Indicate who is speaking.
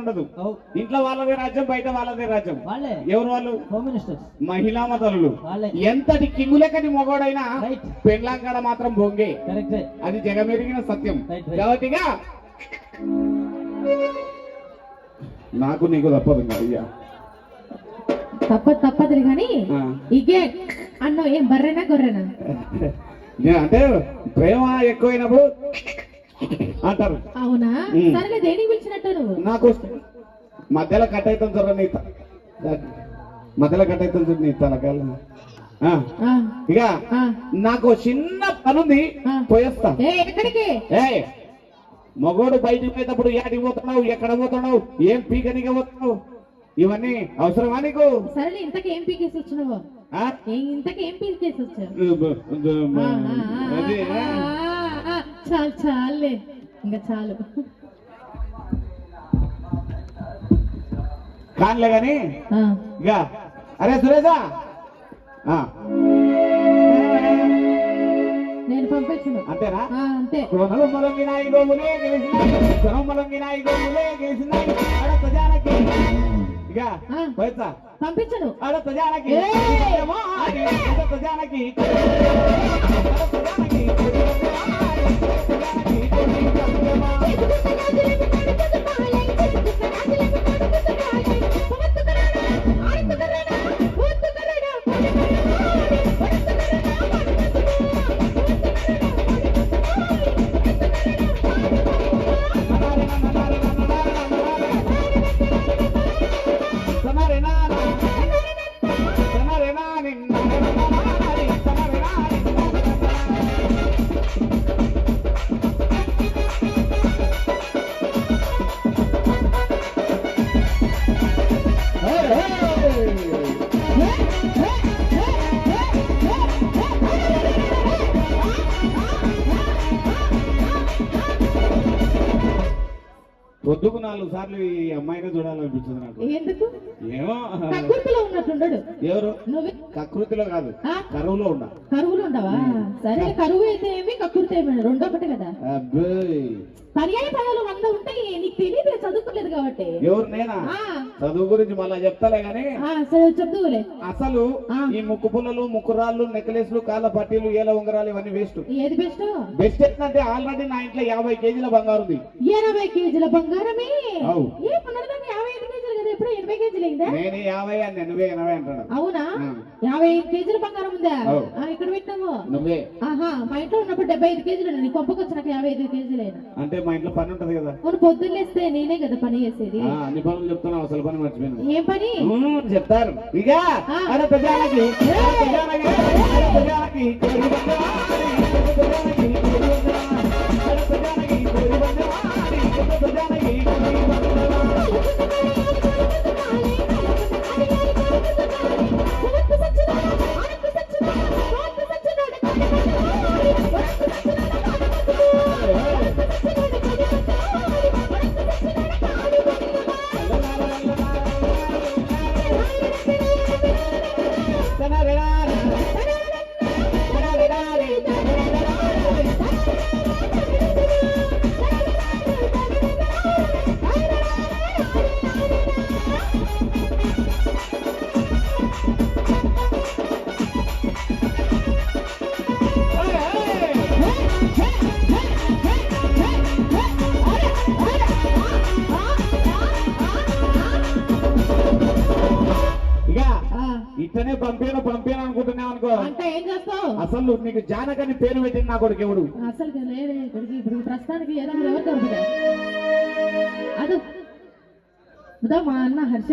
Speaker 1: ఉండదు. ఇంట్లో వాళ్ళదే రాజ్యం, బయట వాళ్ళదే రాజ్యం. ఎవరు వాళ్ళు?
Speaker 2: హోమ్ మినిస్టర్స్,
Speaker 1: మహిళా మతలు. ఎంతటి కింగులెక్కని మొగోడైనా పెళ్ళాంకాడ మాత్రం బొంగే. అది జగమెరిగిన సత్యం. కాబట్టిగా నాకు నీకు తప్పదు అయ్యా,
Speaker 3: తప్పదు కానీ ఇగే అన్నో ఏం బర్రెనా గొర్రెనా
Speaker 1: అంటే ప్రేమ ఎక్కువైనప్పుడు అంటారు.
Speaker 3: అవునా? సరే దేనికి పిలిచినట్టు నువ్వు?
Speaker 1: నాకు మధ్యలో కట్ అవుతాం చూడ నీ మధ్యలో కట్ అవుతాం చూడు నీ తలకాయలు. ఇక నాకు చిన్న పనుంది, పోయేస్తా.
Speaker 3: ఎక్కడికి?
Speaker 1: మగోడు బయటికి పోయేటప్పుడు ఏడికి పోతున్నావు, ఎక్కడ పోతున్నావు, ఏం పీకనిగా పోతున్నావు, ఇవన్నీ అవసరమా నీకు?
Speaker 3: సరే ఇంతకు ఏం పీకేసి వచ్చినావు? ఇంతకు ఏం పీకేసి వచ్చావు? చాలు చాలులే, ఇంకా చాలు
Speaker 1: కానిలే గాని ఇక. అరే సురేషా,
Speaker 3: నేను పంపించను
Speaker 1: అంతేనా?
Speaker 3: అంతే.
Speaker 1: కొనలు మొలంగినాయి గోములే గెలిచినాయి, కొనం మొలంగినాయి గోములే గెలిచినాయి. అడతజానకి ఇక పోయొచ్చా?
Speaker 3: పంపించను.
Speaker 1: అడతజానకి అడతజానకి పొద్దుకు 4 సార్లు ఈ అమ్మాయిగా చూడాలనిపించింది నాకు.
Speaker 3: ఎందుకు?
Speaker 1: ఏమో
Speaker 3: కకృతిలో ఉన్నట్టుండడు.
Speaker 1: ఎవరు?
Speaker 3: నువ్వే.
Speaker 1: కకృతిలో కాదు, కరువులో ఉన్నా.
Speaker 3: కరువులో ఉండవా? సరే, కరువు అయితే ఏమి, కకృతి ఏమి, రెండో ఒకటి కదా. పర్యాయ పదాలు 100 ఉంటాయి, నీకు తెలియదు, చదువుకోలేదు కాబట్టి.
Speaker 1: ఎవరు? నేనా? చదువు గురించి మళ్ళా చెప్తాలే గాని
Speaker 3: చదువులే.
Speaker 1: అసలు ఈ ముక్కు పుల్లలు, ముక్కు రాళ్ళు, నెక్లెస్లు, కాళ్ళ పట్టీలు, ఏల ఉంగరాలు ఇవన్నీ వేస్ట్.
Speaker 3: ఏది బెస్ట్?
Speaker 1: బెస్ట్ ఏంటంటే ఆల్రెడీ నా ఇంట్లో 50 కేజీల బంగారు ఉంది.
Speaker 3: 80 కేజీల బంగారమే? ఏ పునర్దాన్ని 55 కేజీలు కదా, ఎప్పుడు 80 కేజీలు అయిందా?
Speaker 1: నేను 50 అని 80 అంటాను.
Speaker 3: అవునా? 55 కేజీల బంగారం ఉందా? ఇక్కడ పెట్టావు
Speaker 1: నువ్వే.
Speaker 3: ఆహా, మా ఇంట్లో ఉన్నప్పుడు 75 కేజీలు, నీ కొంపకు వచ్చినాక 55 కేజీలైనా.
Speaker 1: అంటే మా ఇంట్లో పని ఉంటది కదా.
Speaker 3: అవును, పొద్దున్నేస్తే నేనే కదా పని చేసేది.
Speaker 1: అన్ని పనులు చెప్తున్నావు, అసలు పని మర్చిపోయాను.
Speaker 3: ఏం పని
Speaker 1: చెప్తారు ఇక. ఇట్లనే పంపాను అనుకుంటున్నావు అనుకో.
Speaker 3: అంటే ఏం చేస్తావు?
Speaker 1: అసలు నీకు జానకని పేరు పెట్టింది నా కొడుకు ఎవడు?
Speaker 3: అసలు లేదు ఇప్పుడు ప్రస్తుతానికి ఏదో ఎవరు దొరుకుతాయి. అదు మా అన్న హర్ష.